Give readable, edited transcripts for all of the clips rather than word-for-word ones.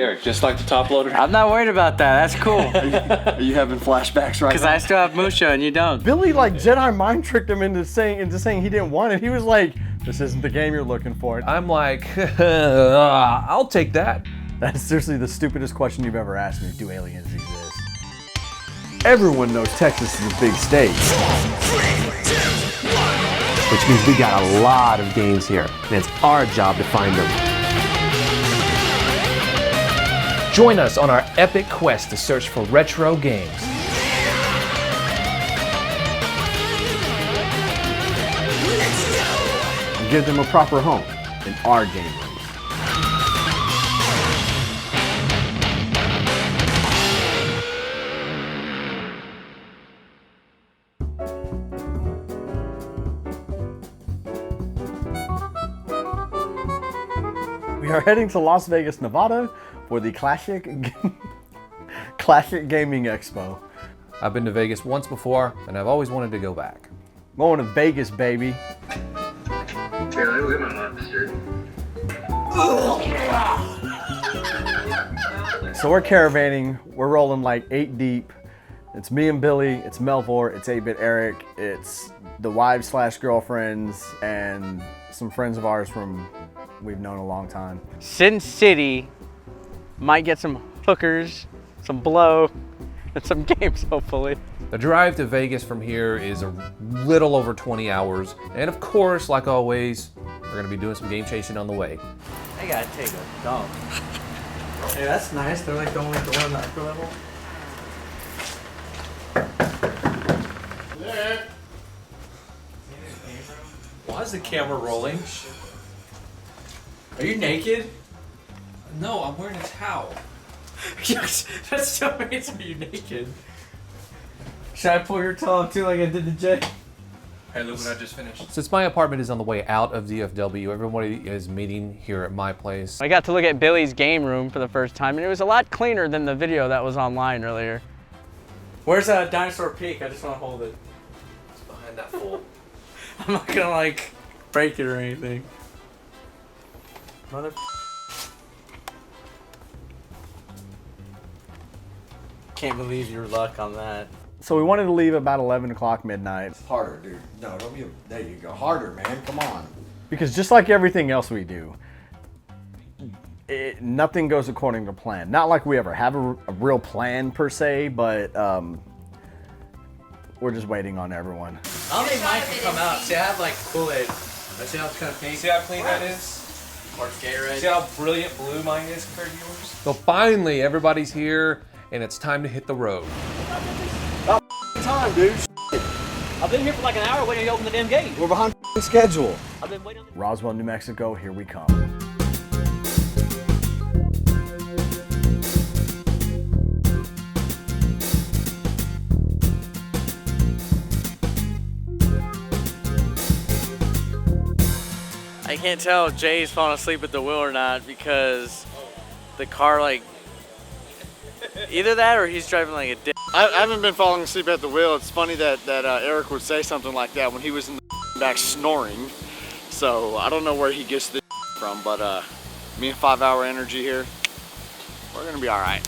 Eric, just like the top loader. I'm not worried about that. That's cool. Are you having flashbacks right Because I still have Musha and you don't. Billy like Jedi mind tricked him into saying he didn't want it. He was like, "This isn't the game you're looking for." I'm like, I'll take that. That's seriously the stupidest question you've ever asked me. Do aliens exist? Everyone knows Texas is a big state. Which means we got a lot of games here, and it's our job to find them. Join us on our epic quest to search for retro games. And give them a proper home in our game rooms. We are heading to Las Vegas, Nevada for the Classic Gaming Expo. I've been to Vegas once before, and I've always wanted to go back. Going to Vegas, baby. So we're caravanning, we're rolling like 8 deep. It's me and Billy, it's Melvor, it's 8-Bit Eric, it's the wives/girlfriends, and some friends of ours from we've known a long time. Sin City might get some hookers, some blow, and some games, hopefully. The drive to Vegas from here is a little over 20 hours. And of course, like always, we're gonna be doing some game chasing on the way. I gotta take a dump. Hey, that's nice. They're like the only door on the upper level. Why is the camera rolling? Are you naked? No, I'm wearing a towel. Yes, that's so amazing. Are you naked? Should I pull your towel up too like I did to Jay? Hey, look what I just finished. Since my apartment is on the way out of DFW, everybody is meeting here at my place. I got to look at Billy's game room for the first time, and it was a lot cleaner than the video that was online earlier. Where's Dinosaur Peak? I just want to hold it. It's behind that fold. I'm not gonna like break it or anything. Mother. Can't believe your luck on that. So we wanted to leave about 11 o'clock midnight. Harder, dude. No, don't be. There you go. Harder, man. Come on. Because just like everything else we do, nothing goes according to plan. Not like we ever have a real plan per se, but we're just waiting on everyone. I don't think mine can come out. See, I have like Kool-Aid. See how it's kind of pink? See how clean that is? Or Gatorade. See how brilliant blue mine is compared to yours? So finally, everybody's here, and it's time to hit the road. About time, dude. I've been here for like an hour waiting to open the damn gate. We're behind schedule. I've been waiting on the... Roswell, New Mexico, here we come. I can't tell if Jay's falling asleep at the wheel or not because the car like either that or he's driving like a dick. I haven't been falling asleep at the wheel. It's funny that Eric would say something like that when he was in the back snoring. So I don't know where he gets this from, but me and 5 Hour Energy here, we're gonna be all right.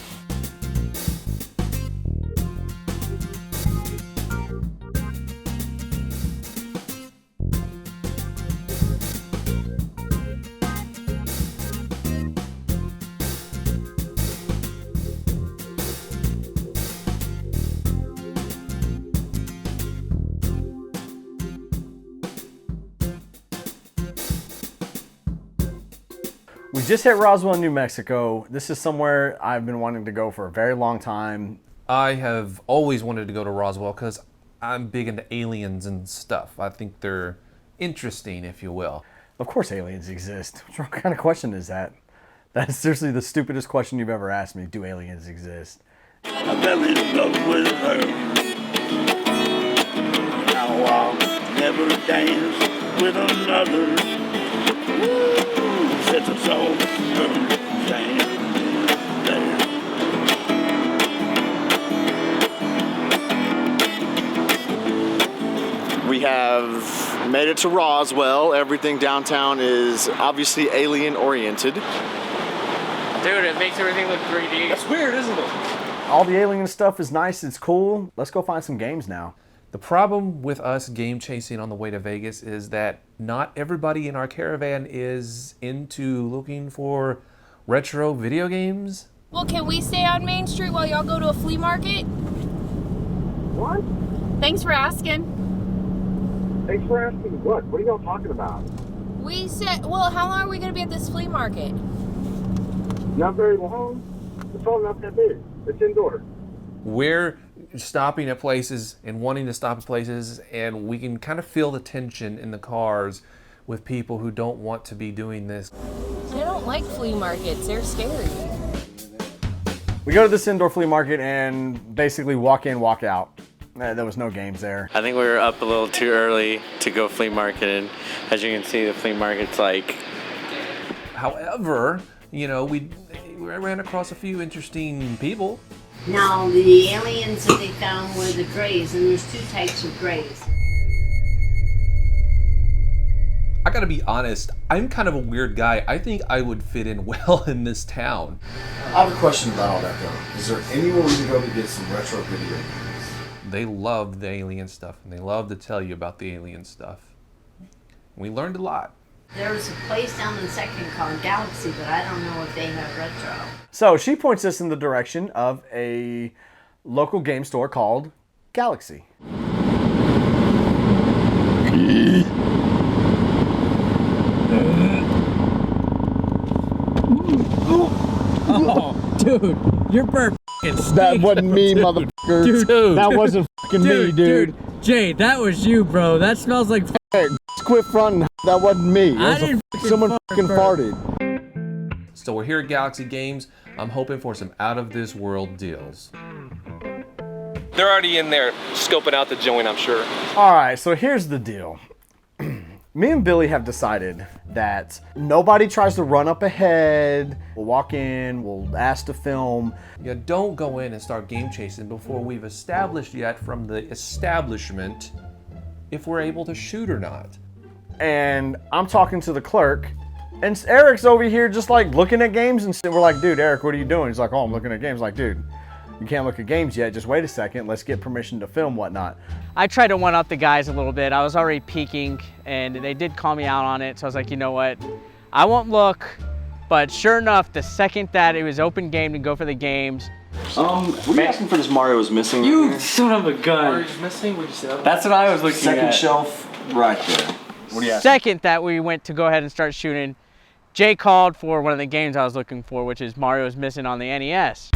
We just hit Roswell, New Mexico. This is somewhere I've been wanting to go for a very long time. I have always wanted to go to Roswell because I'm big into aliens and stuff. I think they're interesting, if you will. Of course aliens exist. What kind of question is that? That's seriously the stupidest question you've ever asked me. Do aliens exist? I fell in love with her. Now I'll never dance with another. Set us all stand there. We have made it to Roswell. Everything downtown is obviously alien oriented. Dude, it makes everything look 3D. That's weird, isn't it? All the alien stuff is nice, it's cool. Let's go find some games now. The problem with us game chasing on the way to Vegas is that not everybody in our caravan is into looking for retro video games. Well, can we stay on Main Street while y'all go to a flea market? What? Thanks for asking. Thanks for asking what? What are y'all talking about? We said, well, how long are we going to be at this flea market? Not very long. It's all not that big. It's indoor. We're stopping at places and wanting to stop at places, and we can kind of feel the tension in the cars with people who don't want to be doing this. They don't like flea markets. They're scary. We go to this indoor flea market and basically walk in, walk out. There was no games there. I think we were up a little too early to go flea market, and as you can see, the flea market's like... However, you know, we ran across a few interesting people. Now, the aliens that they found were the grays, and there's 2 types of grays. I gotta be honest, I'm kind of a weird guy. I think I would fit in well in this town. I have a question about all that though. Is there anywhere we can go to get some retro video games? They love the alien stuff, and they love to tell you about the alien stuff. We learned a lot. There was a place down in Second called Galaxy, but I don't know if they have retro. So she points us in the direction of a local game store called Galaxy. Oh, dude, your bird f***ing stinks. That wasn't me, motherfucker. Dude. That wasn't f***ing me, dude. Jay, that was you, bro. That smells like Hey, quit fronting. That wasn't me. I didn't f***ing Someone fart, f***ing bro. farted. So we're here at Galaxy Games. I'm hoping for some out-of-this-world deals. They're already in there scoping out the joint, I'm sure. All right, so here's the deal. Me and Billy have decided that nobody tries to run up ahead. We'll walk in, we'll ask to film. Yeah, don't go in and start game chasing before we've established yet from the establishment if we're able to shoot or not. And I'm talking to the clerk, and Eric's over here just like looking at games, and we're like, dude, Eric, what are you doing? He's like, oh, I'm looking at games. Like, dude, you can't look at games yet. Just wait a second. Let's get permission to film whatnot. I tried to one-up the guys a little bit. I was already peeking, and they did call me out on it, so I was like, you know what? I won't look, but sure enough, the second that it was open game to go for the games. What are you asking for this Mario is missing? You son of a gun. Mario's missing? What'd you say? That's what I was looking Second at. shelf right there. What are you asking? Second that we went to go ahead and start shooting, Jay called for one of the games I was looking for, which is Mario's Missing on the NES.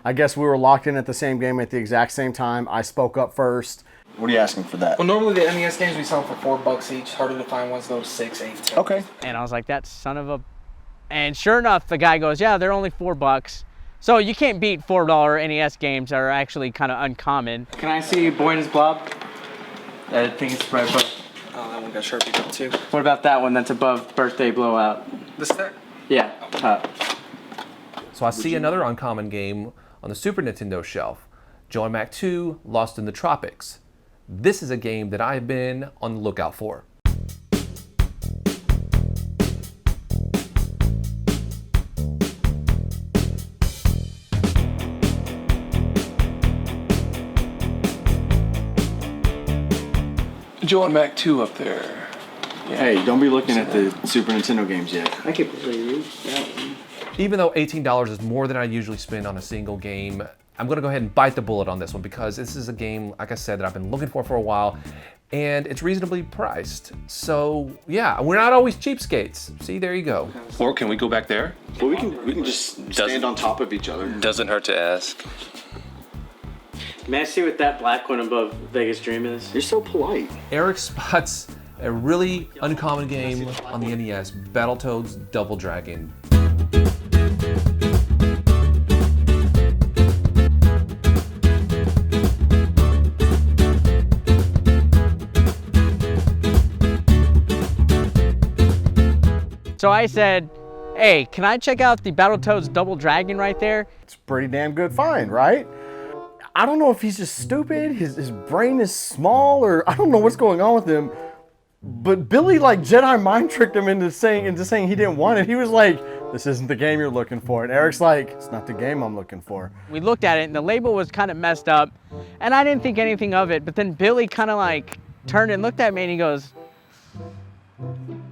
I guess we were locked in at the same game at the exact same time. I spoke up first. What are you asking for that? Well, normally the NES games we sell for $4 each. Harder to find ones go 6, 8, 10. Okay. And I was like, that son of a... And sure enough, the guy goes, yeah, they're only $4. So you can't beat $4 NES games that are actually kind of uncommon. Can I see Boy and His Blob? I think it's right above. Oh, that one got Sharpie up too. What about that one that's above Birthday Blowout? This there? Yeah, top. So I see another uncommon game on the Super Nintendo shelf. Joe and Mac 2, Lost in the Tropics. This is a game that I've been on the lookout for. Joe and Mac 2 up there. Yeah. Hey, don't be looking at the Super Nintendo games yet. I could believe that one. Even though $18 is more than I usually spend on a single game, I'm gonna go ahead and bite the bullet on this one because this is a game, like I said, that I've been looking for a while, and it's reasonably priced. So yeah, we're not always cheapskates. See, there you go. Or can we go back there? Well, we can just stand on top of each other. Doesn't hurt to ask. May I see what that black one above Vegas Dream is? You're so polite. Eric spots a really uncommon game on the NES, Battletoads Double Dragon. So I said, Hey, can I check out the Battletoads Double Dragon right there? It's a pretty damn good find, right? I don't know if he's just stupid, his brain is small, or I don't know what's going on with him. But Billy like Jedi mind tricked him into saying he didn't want it. He was like, this isn't the game you're looking for. And Eric's like, it's not the game I'm looking for. We looked at it and the label was kind of messed up and I didn't think anything of it. But then Billy kind of like turned and looked at me and he goes,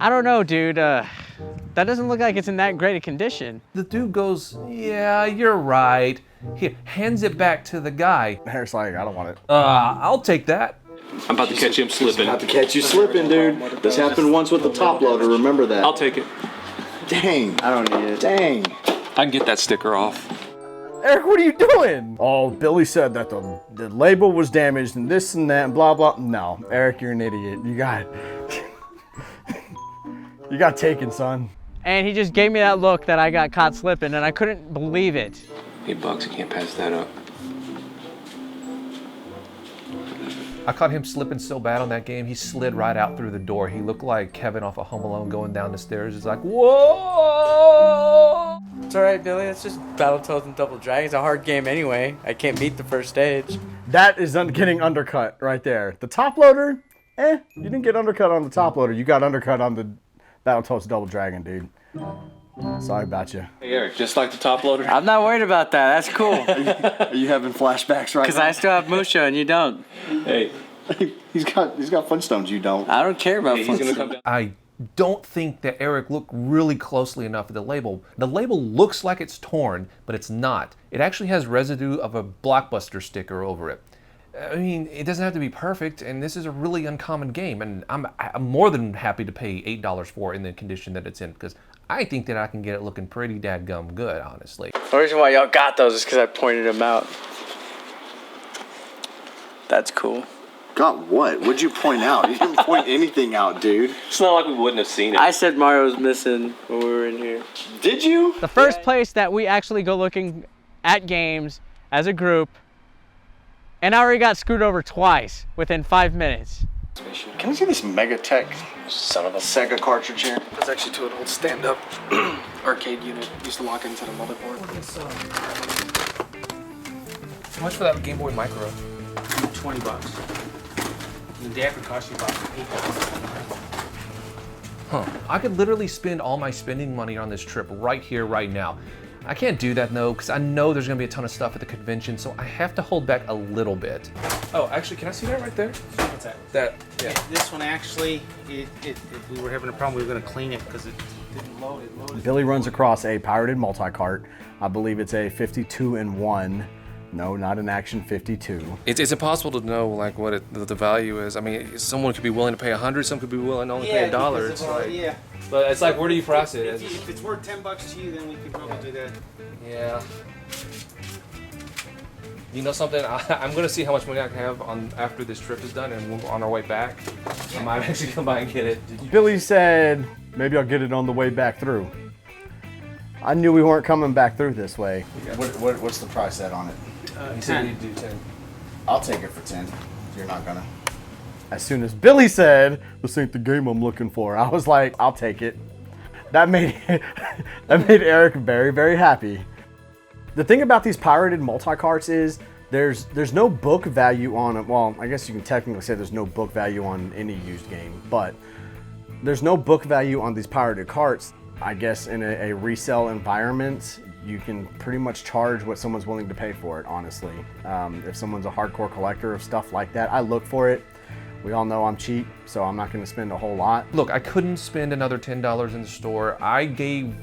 I don't know, dude. That doesn't look like it's in that great a condition. The dude goes, yeah, you're right. He hands it back to the guy. Eric's like, I don't want it. I'll take that. I'm about to catch him slipping. About to catch you slipping, dude. This happened once with the top loader. Remember that. I'll take it. Dang. I don't need it. Dang. I can get that sticker off. Eric, what are you doing? Oh, Billy said that the label was damaged and this and that and blah, blah. No, Eric, you're an idiot. You got taken, son. And he just gave me that look that I got caught slipping and I couldn't believe it. $8, you can't pass that up. I caught him slipping so bad on that game, he slid right out through the door. He looked like Kevin off of Home Alone going down the stairs. It's like, whoa! It's all right, Billy. It's just Battletoads and Double Dragon. It's a hard game anyway. I can't beat the first stage. That is getting undercut right there. The top loader, you didn't get undercut on the top loader. You got undercut on the Battletoads Double Dragon, dude. Sorry about you. Hey, Eric, just like the top loader? I'm not worried about that. That's cool. Are you having flashbacks right now? Because I still have Musha and you don't. Hey. He's got Flintstones, you don't. I don't care about He's gonna come down. I don't think that Eric looked really closely enough at the label. The label looks like it's torn, but it's not. It actually has residue of a Blockbuster sticker over it. I mean, it doesn't have to be perfect, and this is a really uncommon game, and I'm more than happy to pay $8 for it in the condition that it's in, because I think that I can get it looking pretty dadgum good, honestly. The reason why y'all got those is because I pointed them out. That's cool. Got what? What'd you point out? You didn't point anything out, dude. It's not like we wouldn't have seen it. I said Mario was missing when we were in here. Did you? The first place that we actually go looking at games as a group, and I already got screwed over twice within 5 minutes. Can I see this Megatech son of a Sega cartridge here? That's actually to an old stand-up arcade unit. Used to lock into the motherboard. How much for that Game Boy Micro? $20. The day could cost you about $8. Huh. I could literally spend all my spending money on this trip right here, right now. I can't do that though, because I know there's gonna be a ton of stuff at the convention, so I have to hold back a little bit. Oh, actually, can I see that right there? What's that? Yeah. This one actually, if we were having a problem, we were going to clean it because it didn't load. It loaded. Billy runs across a pirated multi-cart. I believe it's a 52-in-1. No, not an Action 52. It's impossible to know like what the value is. I mean, someone could be willing to pay $100, some could be willing to only pay $1. It's like, yeah. But it's like, where do you price it? If it's worth $10 to you, then we could probably do that. Yeah. You know something? I'm gonna see how much money I can have on after this trip is done, and on our way back, I might actually come by and get it. Billy said, maybe I'll get it on the way back through. I knew we weren't coming back through this way. What's the price set on it? He said he'd do 10. I'll take it for 10. If you're not gonna. As soon as Billy said, this ain't the game I'm looking for, I was like, I'll take it. That made Eric very, very happy. The thing about these pirated multi-carts is there's no book value on it. Well, I guess you can technically say there's no book value on any used game, but there's no book value on these pirated carts. I guess in a resale environment, you can pretty much charge what someone's willing to pay for it, honestly. If someone's a hardcore collector of stuff like that, I look for it. We all know I'm cheap, so I'm not gonna spend a whole lot. Look, I couldn't spend another $10 in the store. I gave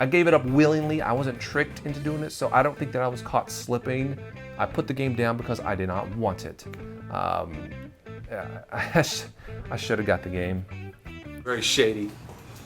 it up willingly. I wasn't tricked into doing it, so I don't think that I was caught slipping. I put the game down because I did not want it. I should have got the game. Very shady.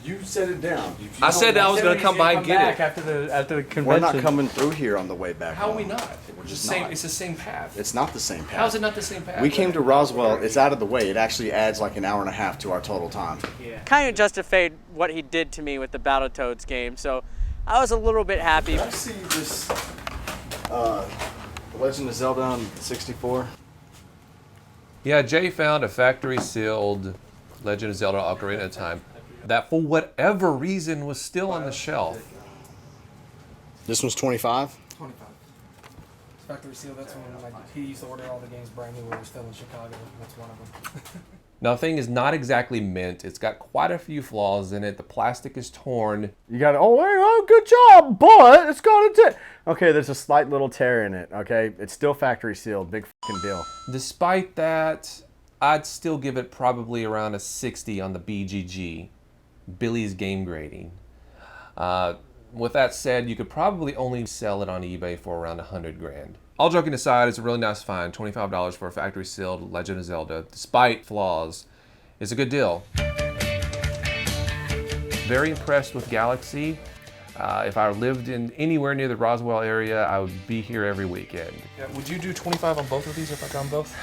You set it down. I said I was going to come by and get it. After the convention. We're not coming through here on the way back. How are we not? We're It's just the same. not. It's the same path. It's not the same path. How is it not the same path? We came to Roswell. It's out of the way. It actually adds like an hour and a half to our total time. Yeah. Kind of justified what he did to me with the Battletoads game, so I was a little bit happy. I see this Legend of Zelda on 64. Yeah, Jay found a factory sealed Legend of Zelda Ocarina of Time. that for whatever reason was still on the shelf. This one's 25. 25. Factory seal. That's when he used to order all the games brand new when we were still in Chicago. That's one of them. Now, the thing is not exactly mint. It's got quite a few flaws in it. The plastic is torn. You got good job, but it's got a tear. Okay, there's a slight little tear in it, okay? It's still factory sealed, big fucking deal. Despite that, I'd still give it probably around a 60 on the BGG, Bliiy's game grading. With that said, you could probably only sell it on eBay for around 100 grand. All joking aside, it's a really nice find. $25 for a factory sealed Legend of Zelda, despite flaws, is a good deal. Very impressed with Galaxy. If I lived in anywhere near the Roswell area, I would be here every weekend. Yeah, would you do 25 on both of these if I got them both?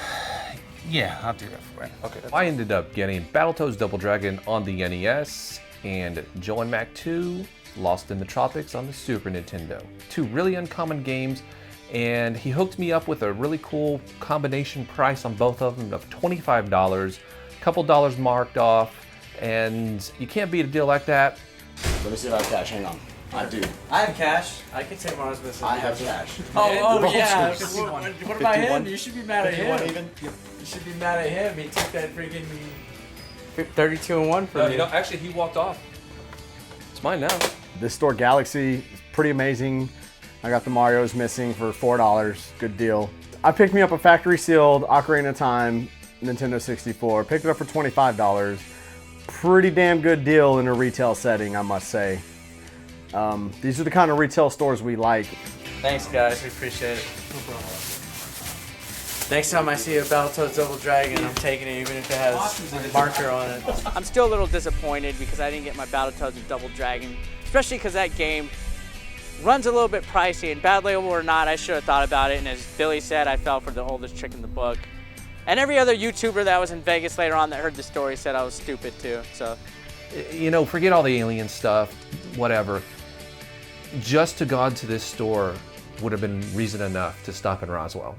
Yeah, I'll do that for you. Okay. I ended up getting Battletoads Double Dragon on the NES and Joe and Mac 2, Lost in the Tropics on the Super Nintendo. Two really uncommon games, and he hooked me up with a really cool combination price on both of them of $25, a couple dollars marked off, and you can't beat a deal like that. Let me see if I have cash. Hang on. I do. I have cash. I can take Mars with I have cash. Oh yeah. 51. What about him? You should be mad at 51 him. even? You should be mad at him. He took that freaking 32-1 from me. No, actually, he walked off. It's mine now. This store, Galaxy, is pretty amazing. I got the Marios missing for $4. Good deal. I picked me up a factory sealed Ocarina of Time Nintendo 64. Picked it up for $25. Pretty damn good deal in a retail setting, I must say. These are the kind of retail stores we like. Thanks, guys. We appreciate it. Next time I see a Battletoads Double Dragon, I'm taking it even if it has a marker on it. I'm still a little disappointed because I didn't get my Battletoads Double Dragon, especially because that game runs a little bit pricey, and bad label or not, I should have thought about it, and as Billy said, I fell for the oldest trick in the book. And every other YouTuber that was in Vegas later on that heard the story said I was stupid too, so. You know, forget all the alien stuff, whatever. Just to go to this store would have been reason enough to stop in Roswell.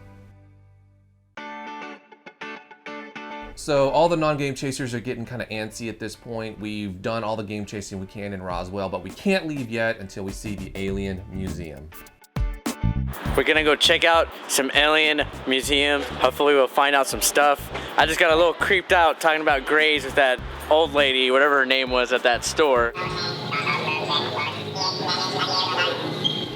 So all the non-game chasers are getting kind of antsy at this point. We've done all the game chasing we can in Roswell, but we can't leave yet until we see the Alien Museum. We're gonna go check out some alien museum. Hopefully we'll find out some stuff. I just got a little creeped out talking about grays with that old lady, whatever her name was at that store.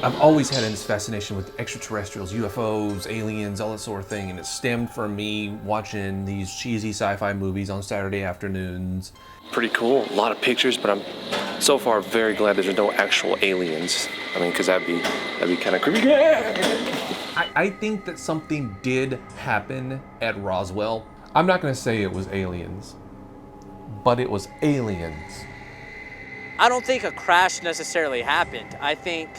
I've always had this fascination with extraterrestrials, UFOs, aliens, all that sort of thing, and it stemmed from me watching these cheesy sci-fi movies on Saturday afternoons. Pretty cool. A lot of pictures, but I'm so far very glad there's no actual aliens. I mean, because that'd be kind of creepy. I think that something did happen at Roswell. I'm not going to say it was aliens, but it was aliens. I don't think a crash necessarily happened. I think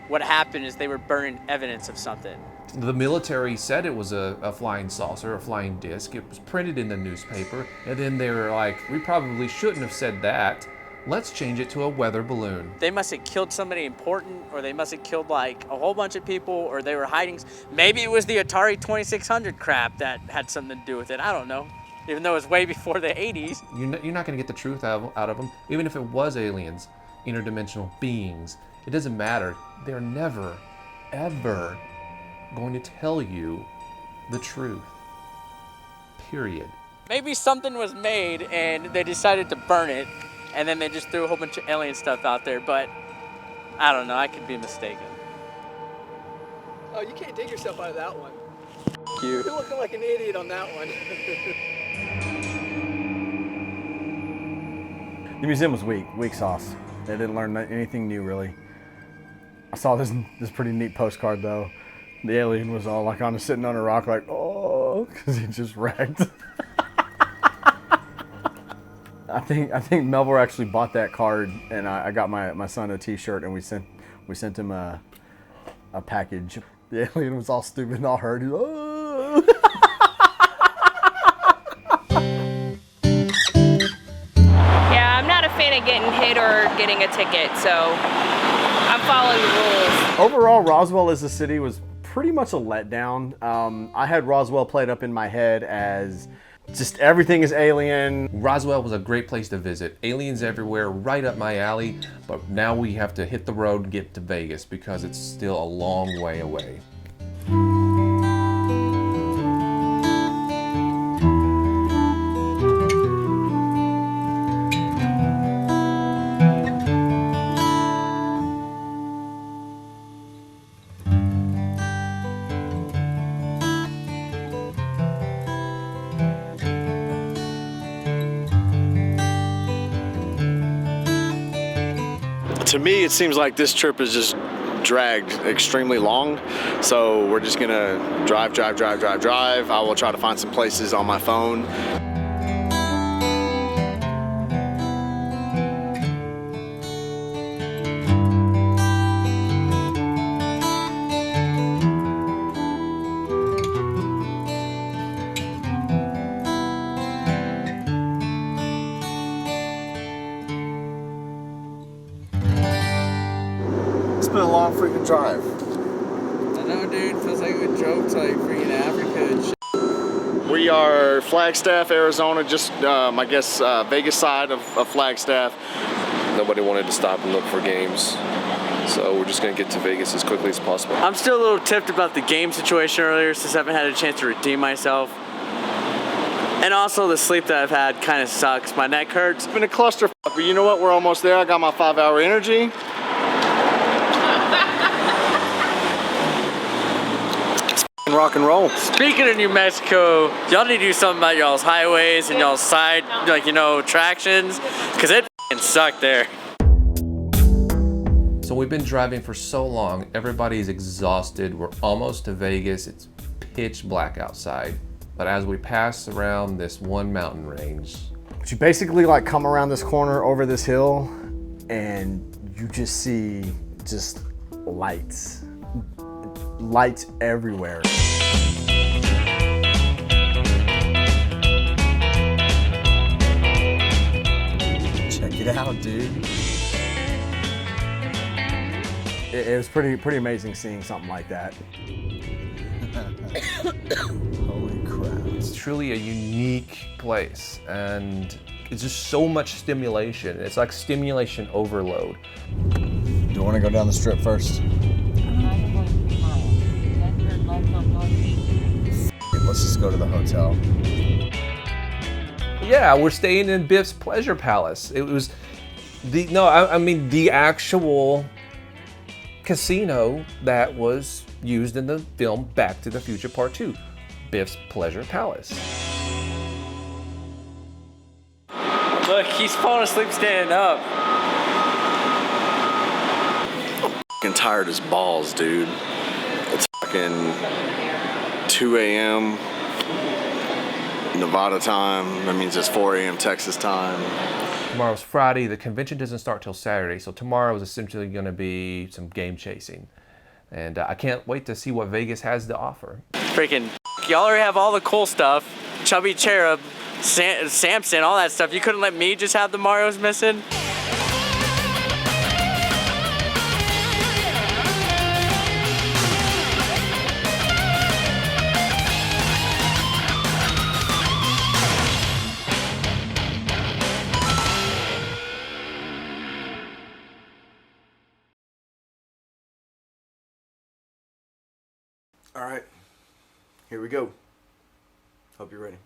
what happened is they were burning evidence of something. The military said it was a flying saucer, a flying disc. It was printed in the newspaper, and then they were like, we probably shouldn't have said that. Let's change it to a weather balloon. They must have killed somebody important, or they must have killed like a whole bunch of people, or they were hiding. Maybe it was the Atari 2600 crap that had something to do with it. I don't know. Even though it was way before the 80s. You're not going to get the truth out of them. Even if it was aliens, interdimensional beings, it doesn't matter. They're never, ever going to tell you the truth. Period. Maybe something was made and they decided to burn it, and then they just threw a whole bunch of alien stuff out there, but I don't know, I could be mistaken. Oh, you can't dig yourself out of that one. You're looking like an idiot on that one. The museum was weak sauce. They didn't learn anything new, really. I saw this pretty neat postcard, though. The alien was all like sitting on a rock, like, oh, because he just wrecked. I think Melville actually bought that card, and I got my son a T-shirt, and we sent him a package. The alien was all stupid and all hurt. He was, oh. Yeah, I'm not a fan of getting hit or getting a ticket, so I'm following the rules. Overall, Roswell as a city was pretty much a letdown. I had Roswell played up in my head as Just everything is alien. Roswell was a great place to visit. Aliens everywhere, right up my alley. But now we have to hit the road and get to Vegas because it's still a long way away. To me, it seems like this trip is just dragged extremely long. So we're just gonna drive. I will try to find some places on my phone. It's been a long freaking drive. I know, dude. Feels like we drove to like freaking Africa and shit. We are Flagstaff, Arizona, just I guess Vegas side of Flagstaff. Nobody wanted to stop and look for games, so we're just gonna get to Vegas as quickly as possible. I'm still a little tipped about the game situation earlier since I haven't had a chance to redeem myself. And also the sleep that I've had kind of sucks. My neck hurts. It's been a clusterfuck, but you know what? We're almost there. I got my 5-hour energy. Rock and roll. Speaking of New Mexico, y'all need to do something about y'all's highways and y'all's side, like, you know, tractions, because it f***ing sucked there. So we've been driving for so long, everybody's exhausted. We're almost to Vegas. It's pitch black outside. But as we pass around this one mountain range, But you basically like come around this corner over this hill and you just see just lights. Lights everywhere. Check it out, dude. It was pretty amazing seeing something like that. holy crap. It's truly a unique place and it's just so much stimulation. It's like stimulation overload. Do you want to go down the strip first? Let's just go to the hotel. Yeah, we're staying in Biff's Pleasure Palace. It was I mean the actual casino that was used in the film Back to the Future Part 2, Biff's Pleasure Palace. Look, he's falling asleep standing up. I'm fucking tired as balls, dude. It's fucking 2 a.m. Nevada time. That means it's 4 a.m. Texas time. Tomorrow's Friday. The convention doesn't start till Saturday, so tomorrow is essentially going to be some game chasing. And I can't wait to see what Vegas has to offer. Freaking, y'all already have all the cool stuff. Chubby Cherub, Samson, all that stuff. You couldn't let me just have the Marios missing? All right, here we go. Hope you're ready.